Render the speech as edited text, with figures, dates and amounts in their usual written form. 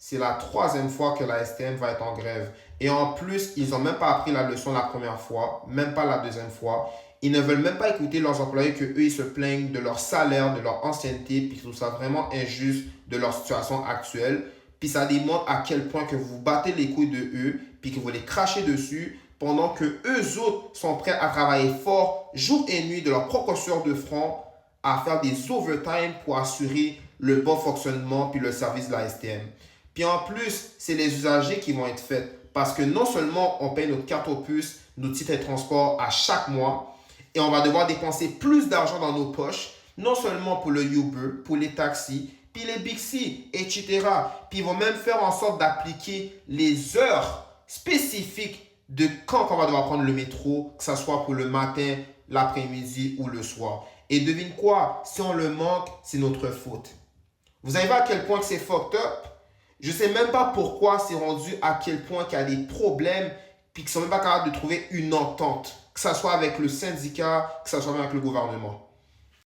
c'est la troisième fois que la STM va être en grève. Et en plus, ils n'ont même pas appris la leçon la première fois, même pas la deuxième fois. Ils ne veulent même pas écouter leurs employés que eux ils se plaignent de leur salaire, de leur ancienneté, puis ils trouvent ça vraiment injuste de leur situation actuelle. Puis ça démontre à quel point que vous battez les couilles de eux, puis que vous les crachez dessus, pendant que eux autres sont prêts à travailler fort, jour et nuit, de leur propre sueur de front, à faire des overtime pour assurer le bon fonctionnement puis le service de la STM. Puis en plus, c'est les usagers qui vont être faits. Parce que non seulement on paye notre carte aux puces, nos titres de transport à chaque mois, et on va devoir dépenser plus d'argent dans nos poches, non seulement pour le Uber, pour les taxis, puis les Bixi, etc. Puis ils vont même faire en sorte d'appliquer les heures spécifiques de quand on va devoir prendre le métro, que ce soit pour le matin, l'après-midi ou le soir. Et devine quoi? Si on le manque, c'est notre faute. Vous avez vu à quel point que c'est fucked up? Je ne sais même pas pourquoi c'est rendu à quel point qu'il y a des problèmes puis qu'ils ne sont même pas capables de trouver une entente. Que ce soit avec le syndicat, que ce soit avec le gouvernement.